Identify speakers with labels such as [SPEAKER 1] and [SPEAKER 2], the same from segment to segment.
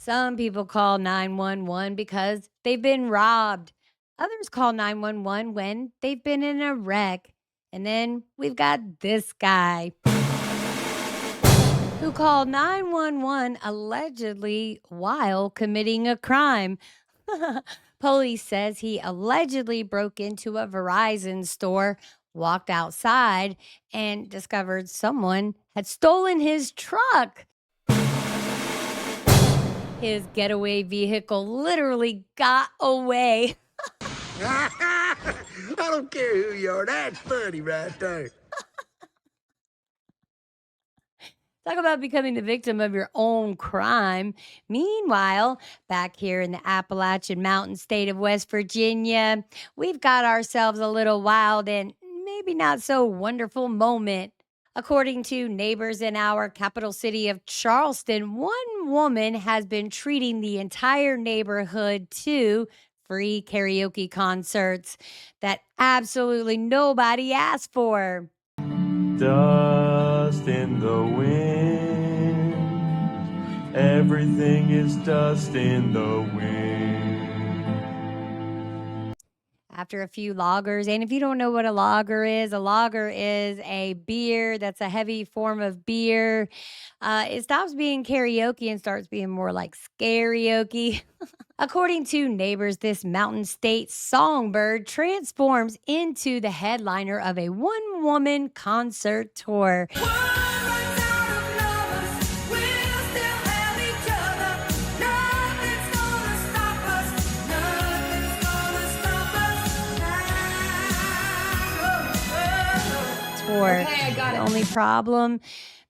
[SPEAKER 1] Some people call 911 because they've been robbed. Others call 911 when they've been in a wreck. And then we've got this guy who called 911 allegedly while committing a crime. Police says he allegedly broke into a Verizon store, walked outside, and discovered someone had stolen his truck. His getaway vehicle literally got away.
[SPEAKER 2] I don't care who you are. That's funny right there.
[SPEAKER 1] Talk about becoming the victim of your own crime. Meanwhile, back here in the Appalachian Mountain state of West Virginia, we've got ourselves a little wild and maybe not so wonderful moment. According to neighbors in our capital city of Charleston, one woman has been treating the entire neighborhood to free karaoke concerts that absolutely nobody asked for.
[SPEAKER 3] Dust in the wind. Everything is dust in the wind.
[SPEAKER 1] After a few loggers, and if you don't know what a lager is a beer that's a heavy form of beer. It stops being karaoke and starts being more like scary-oke. According to neighbors, this mountain state songbird transforms into the headliner of a one-woman concert tour.
[SPEAKER 4] Okay, I got it.
[SPEAKER 1] The only problem,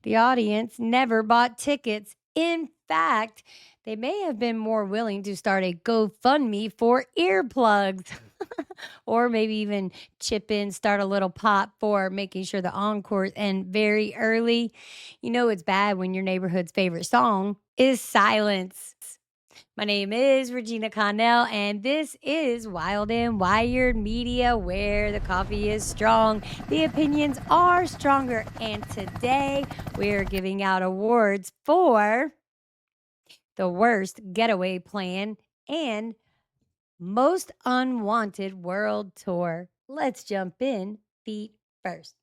[SPEAKER 1] the audience never bought tickets. In fact, they may have been more willing to start a GoFundMe for earplugs. Or maybe even chip in, start a little pot for making sure the encores end very early. You know it's bad when your neighborhood's favorite song is silence. My name is Regina Connell, and this is Wild and Wired Media, where the coffee is strong, the opinions are stronger, and today we're giving out awards for the worst getaway plan and most unwanted world tour. Let's jump in feet first.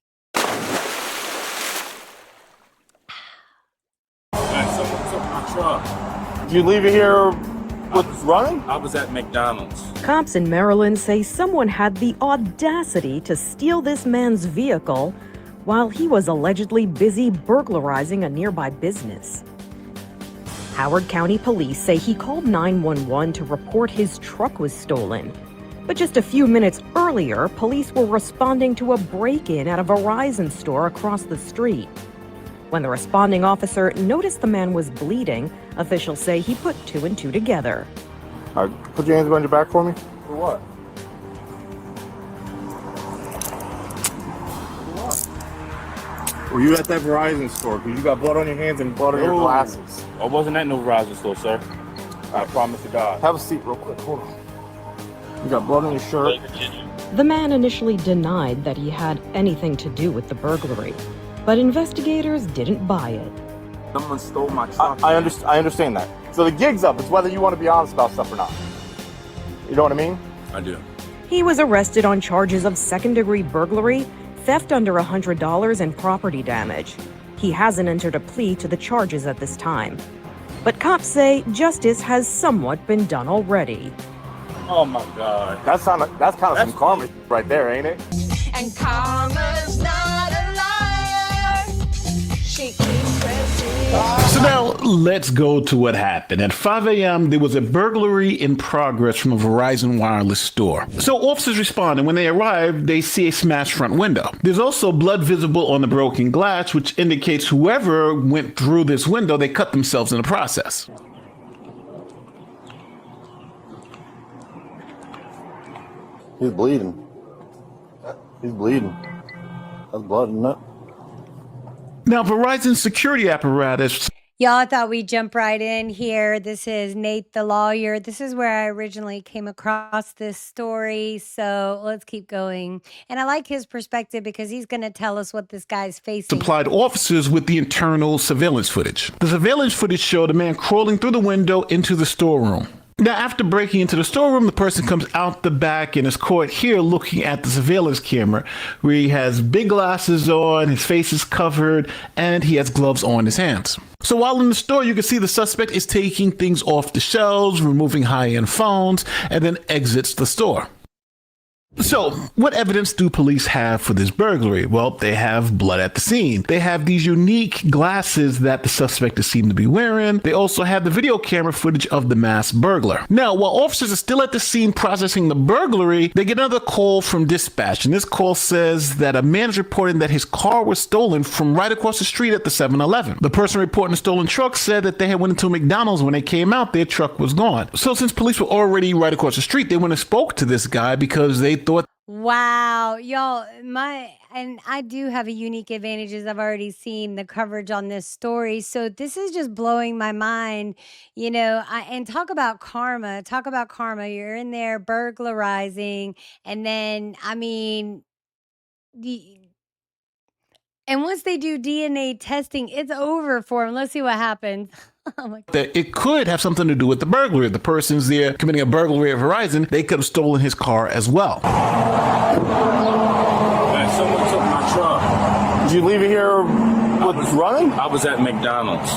[SPEAKER 5] Someone took my truck.
[SPEAKER 6] Did you leave it here with running?
[SPEAKER 5] I was at McDonald's.
[SPEAKER 7] Cops in Maryland say someone had the audacity to steal this man's vehicle while he was allegedly busy burglarizing a nearby business. Howard County police say he called 911 to report his truck was stolen. But just a few minutes earlier, police were responding to a break-in at a Verizon store across the street. When the responding officer noticed the man was bleeding, officials say he put two and two together.
[SPEAKER 6] All right, put your hands behind your back for me. For what? Were you at that Verizon store? Because you got blood on your hands and blood on your glasses.
[SPEAKER 5] I wasn't at no Verizon store, sir. I promise to God.
[SPEAKER 6] Have a seat real quick. Hold on. You got blood on your shirt.
[SPEAKER 7] The man initially denied that he had anything to do with the burglary, but investigators didn't buy it.
[SPEAKER 5] Someone stole my truck.
[SPEAKER 6] I understand that. So the gig's up. It's whether you want to be honest about stuff or not. You know what I mean?
[SPEAKER 5] I do.
[SPEAKER 7] He was arrested on charges of second-degree burglary, theft under $100, and property damage. He hasn't entered a plea to the charges at this time. But cops say justice has somewhat been done already.
[SPEAKER 5] Oh my God.
[SPEAKER 6] That's kind of some karma right there, ain't it?
[SPEAKER 4] And karma's not a liar. She keeps pressing.
[SPEAKER 8] So now let's go to what happened. At 5 a.m., there was a burglary in progress from a Verizon wireless store. So officers respond, and when they arrive, they see a smashed front window. There's also blood visible on the broken glass, which indicates whoever went through this window, they cut themselves in the process.
[SPEAKER 6] He's bleeding. He's bleeding. That's blood, isn't it?
[SPEAKER 8] Now, Verizon's security apparatus
[SPEAKER 1] Y'all, I thought we'd jump right in here. This is Nate the lawyer. This is where I originally came across this story. So let's keep going. And I like his perspective because he's going to tell us what this guy's facing.
[SPEAKER 8] Supplied officers with the internal surveillance footage. The surveillance footage showed a man crawling through the window into the storeroom. Now, after breaking into the storeroom, the person comes out the back and is caught here looking at the surveillance camera, where he has big glasses on, his face is covered, and he has gloves on his hands. So while in the store, you can see the suspect is taking things off the shelves, removing high-end phones, and then exits the store. So, what evidence do police have for this burglary? Well, they have blood at the scene. They have these unique glasses that the suspect is seen to be wearing. They also have the video camera footage of the masked burglar. Now, while officers are still at the scene processing the burglary, they get another call from dispatch. And this call says that a man is reporting that his car was stolen from right across the street at the 7-Eleven. The person reporting the stolen truck said that they had went into a McDonald's. When they came out, their truck was gone. So since police were already right across the street, they went and spoke to this guy because they thought,
[SPEAKER 1] wow, y'all, and I do have a unique advantage as I've already seen the coverage on this story. So this is just blowing my mind, and talk about karma. You're in there burglarizing, and then, and once they do DNA testing, it's over for them. Let's see what happens. Oh my God.
[SPEAKER 8] That it could have something to do with the burglary. If the person's there committing a burglary at Verizon, they could have stolen his car as well.
[SPEAKER 5] Someone took my truck.
[SPEAKER 6] Did you leave it here running?
[SPEAKER 5] I was at McDonald's.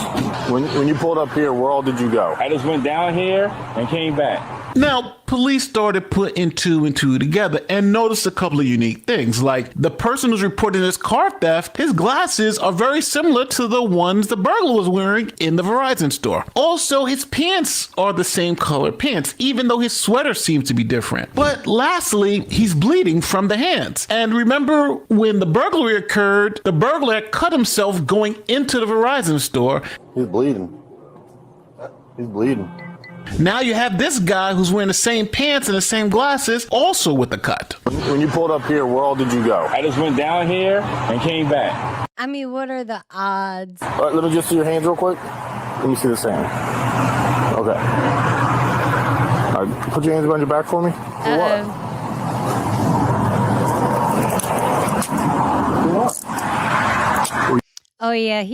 [SPEAKER 6] When you pulled up here, where all did you go?
[SPEAKER 5] I just went down here and came back.
[SPEAKER 8] Now, police started putting two and two together and noticed a couple of unique things. Like the person who's reporting this car theft, his glasses are very similar to the ones the burglar was wearing in the Verizon store. Also, his pants are the same color pants, even though his sweater seems to be different. But lastly, he's bleeding from the hands. And remember when the burglary occurred, the burglar cut himself going into the Verizon store.
[SPEAKER 6] He's bleeding. He's bleeding.
[SPEAKER 8] Now you have this guy who's wearing the same pants and the same glasses, also with a cut.
[SPEAKER 6] When you pulled up here, where all did you go?
[SPEAKER 5] I just went down here and came back.
[SPEAKER 1] What are the odds?
[SPEAKER 6] All right, let me just see your hands real quick. Let me see this hand. Okay. All right, put your hands behind your back for me. For what?
[SPEAKER 1] Oh yeah,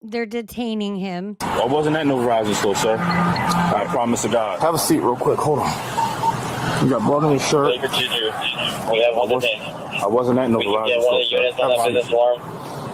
[SPEAKER 1] they're detaining him.
[SPEAKER 5] I wasn't at no Verizon store, sir. I promise to God.
[SPEAKER 6] Have a seat real quick. Hold on. You got blood on your shirt.
[SPEAKER 9] We have one today.
[SPEAKER 6] I wasn't at no Verizon
[SPEAKER 9] Get one of the
[SPEAKER 6] store,
[SPEAKER 9] units on that business form.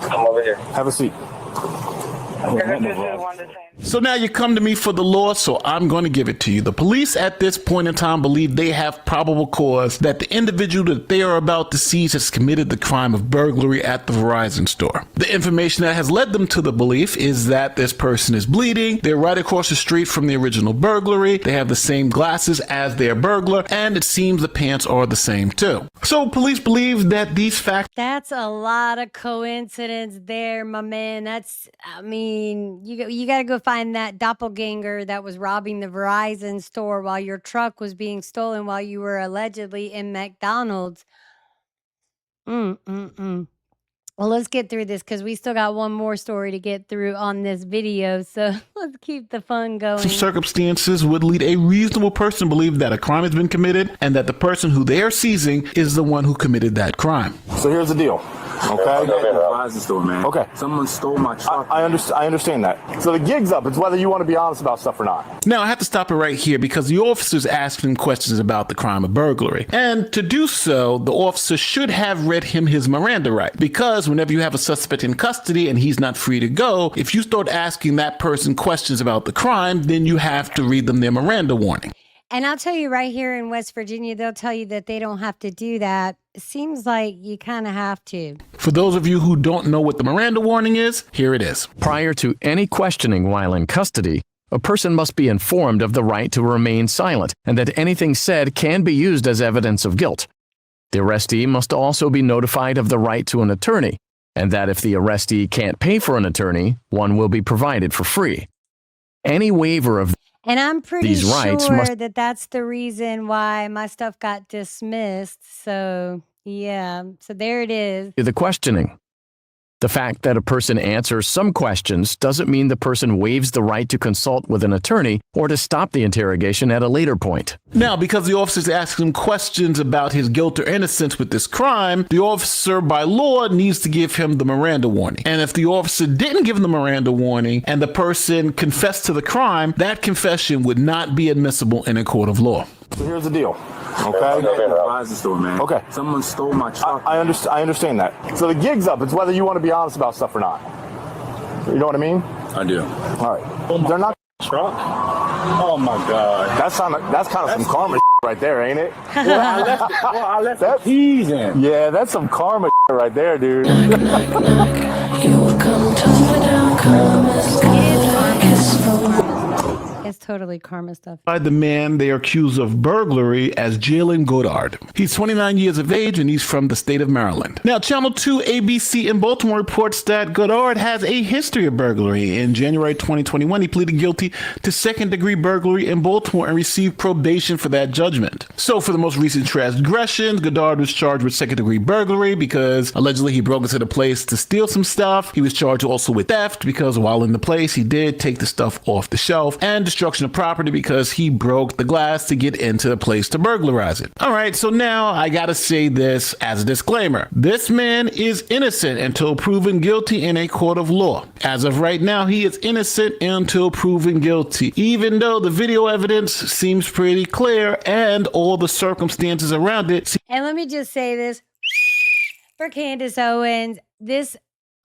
[SPEAKER 9] Come over here.
[SPEAKER 6] Have a seat. I wasn't at no Verizon.
[SPEAKER 8] So now you come to me for the law, so I'm going to give it to you. The police at this point in time believe they have probable cause that the individual that they are about to seize has committed the crime of burglary at the Verizon store. The information that has led them to the belief is that this person is bleeding, they're right across the street from the original burglary, they have the same glasses as their burglar, and it seems the pants are the same too. So police believe that these facts...
[SPEAKER 1] That's a lot of coincidence there, my man. You got to go find that doppelganger that was robbing the Verizon store while your truck was being stolen while you were allegedly in McDonald's. Well, let's get through this because we still got one more story to get through on this video. So let's keep the fun going.
[SPEAKER 8] Some circumstances would lead a reasonable person to believe that a crime has been committed and that the person who they are seizing is the one who committed that crime.
[SPEAKER 6] So here's the deal. Okay.
[SPEAKER 5] Verizon store, man.
[SPEAKER 6] Okay.
[SPEAKER 5] Someone stole my truck.
[SPEAKER 6] I understand that. So the gig's up. It's whether you want to be honest about stuff or not.
[SPEAKER 8] Now, I have to stop it right here because the officer's asking questions about the crime of burglary. And to do so, the officer should have read him his Miranda right. Because whenever you have a suspect in custody and he's not free to go, if you start asking that person questions about the crime, then you have to read them their Miranda warning.
[SPEAKER 1] And I'll tell you right here in West Virginia, they'll tell you that they don't have to do that. It seems like you kind of have to.
[SPEAKER 8] For those of you who don't know what the Miranda warning is, here it is.
[SPEAKER 10] Prior to any questioning while in custody, a person must be informed of the right to remain silent and that anything said can be used as evidence of guilt. The arrestee must also be notified of the right to an attorney, and that if the arrestee can't pay for an attorney, one will be provided for free. Any waiver of
[SPEAKER 1] And I'm pretty
[SPEAKER 10] these rights
[SPEAKER 1] sure
[SPEAKER 10] must...
[SPEAKER 1] that that's the reason why my stuff got dismissed. So, yeah. So there it is.
[SPEAKER 10] The questioning. The fact that a person answers some questions doesn't mean the person waives the right to consult with an attorney or to stop the interrogation at a later point.
[SPEAKER 8] Now, because the officer's asking him questions about his guilt or innocence with this crime, the officer, by law, needs to give him the Miranda warning. And if the officer didn't give him the Miranda warning and the person confessed to the crime, that confession would not be admissible in a court of law.
[SPEAKER 6] So here's the deal. Okay.
[SPEAKER 11] Verizon store, man.
[SPEAKER 6] Okay.
[SPEAKER 11] Someone stole my truck.
[SPEAKER 6] I understand that. So the gig's up. It's whether you want to be honest about stuff or not. You know what I mean?
[SPEAKER 11] I do.
[SPEAKER 6] All right. They're not
[SPEAKER 11] Truck? Oh my God.
[SPEAKER 6] That's kind of some karma right there, ain't it?
[SPEAKER 11] I left the keys in.
[SPEAKER 6] Yeah, that's some karma right there, dude.
[SPEAKER 12] Knock, knock. You will come tumbling down, come escape like it's for
[SPEAKER 1] It's totally karma stuff.
[SPEAKER 8] By the man they are accused of burglary as Jalen Goddard. He's 29 years of age and he's from the state of Maryland. Now, Channel 2 ABC in Baltimore reports that Goddard has a history of burglary. In January 2021, he pleaded guilty to second-degree burglary in Baltimore and received probation for that judgment. So, for the most recent transgressions, Goddard was charged with second-degree burglary because allegedly he broke into the place to steal some stuff. He was charged also with theft because while in the place, he did take the stuff off the shelf, and destruction of property because he broke the glass to get into the place to burglarize it. All right, so now I gotta say this as a disclaimer. This man is innocent until proven guilty in a court of law. As of right now, he is innocent until proven guilty, even though the video evidence seems pretty clear and all the circumstances around it.
[SPEAKER 1] And let me just say this for Candace Owens, this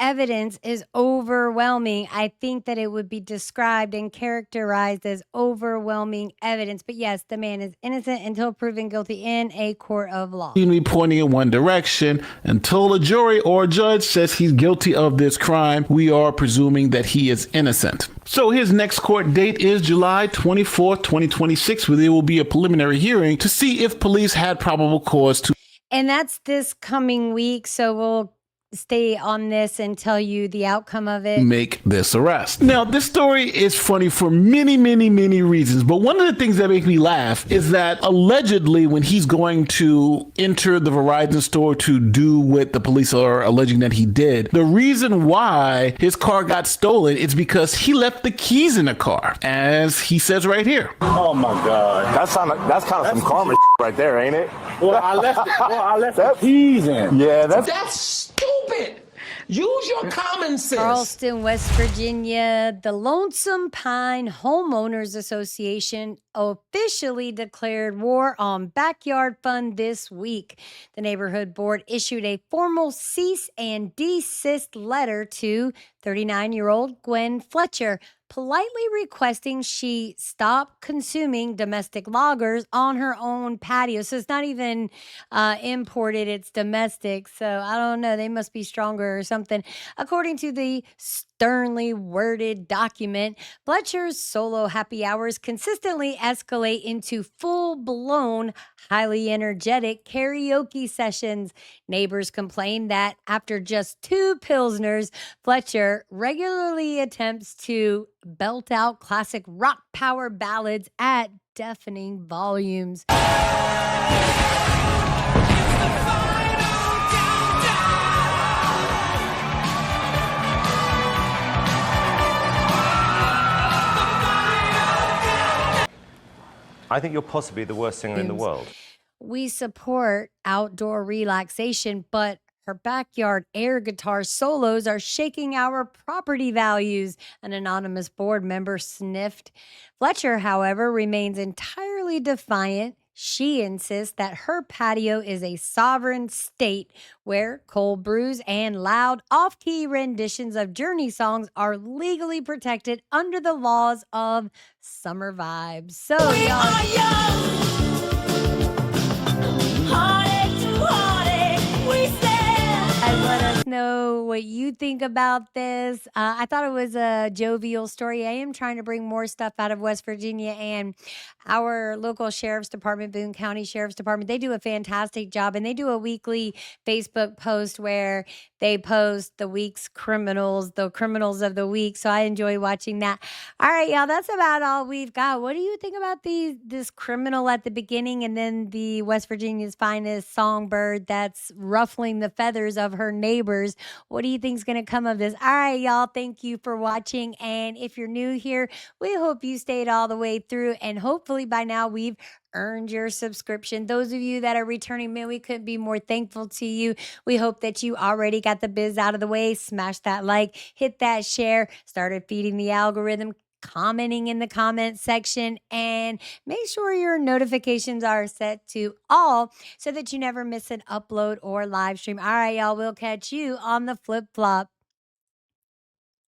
[SPEAKER 1] evidence is overwhelming. I think that it would be described and characterized as overwhelming evidence. But yes, the man is innocent until proven guilty in a court of law.
[SPEAKER 8] Seem to be pointing in one direction. Until a jury or a judge says he's guilty of this crime, we are presuming that he is innocent. So his next court date is July 24th, 2026, where there will be a preliminary hearing to see if police had probable cause to.
[SPEAKER 1] And that's this coming week. So we'll stay on this and tell you the outcome of it.
[SPEAKER 8] Make this arrest. Now, this story is funny for many, many, many reasons, but one of the things that make me laugh is that allegedly when he's going to enter the Verizon store to do what the police are alleging that he did, the reason why his car got stolen is because he left the keys in the car, as he says right here.
[SPEAKER 11] Oh my God.
[SPEAKER 6] That's kind of some karma right there, ain't it?
[SPEAKER 11] I left the keys in.
[SPEAKER 6] Yeah,
[SPEAKER 2] That's stupid. Use your common sense.
[SPEAKER 1] Charleston, West Virginia, the Lonesome Pine Homeowners Association officially declared war on backyard fun this week. The neighborhood board issued a formal cease and desist letter to 39-year-old Gwen Fletcher, politely requesting she stop consuming domestic loggers on her own patio. So it's not even imported, it's domestic. So I don't know, they must be stronger or something. According to the sternly worded document, Fletcher's solo happy hours consistently escalate into full-blown, highly energetic karaoke sessions. Neighbors complain that after just 2 Pilsners, Fletcher regularly attempts to belt out classic rock power ballads at deafening volumes.
[SPEAKER 13] I think you're possibly the worst singer in the world.
[SPEAKER 1] We support outdoor relaxation, but her backyard air guitar solos are shaking our property values, an anonymous board member sniffed. Fletcher, however, remains entirely defiant. She insists that her patio is a sovereign state where cold brews and loud off-key renditions of Journey songs are legally protected under the laws of summer vibes. So, y'all, let us know what you think about this. I thought it was a jovial story. I am trying to bring more stuff out of West Virginia, and our local sheriff's department, Boone County Sheriff's Department, they do a fantastic job, and they do a weekly Facebook post where they post the week's criminals, the criminals of the week. So I enjoy watching that. All right, y'all, that's about all we've got. What do you think about this criminal at the beginning and then the West Virginia's finest songbird that's ruffling the feathers of her neighbors subscribers. What do you think's going to come of this? All right, y'all. Thank you for watching. And if you're new here, we hope you stayed all the way through. And hopefully by now we've earned your subscription. Those of you that are returning, man, we couldn't be more thankful to you. We hope that you already got the biz out of the way. Smash that like, hit that share, started feeding the algorithm, commenting in the comment section, and make sure your notifications are set to all so that you never miss an upload or live stream. All right, y'all, we'll catch you on the flip flop.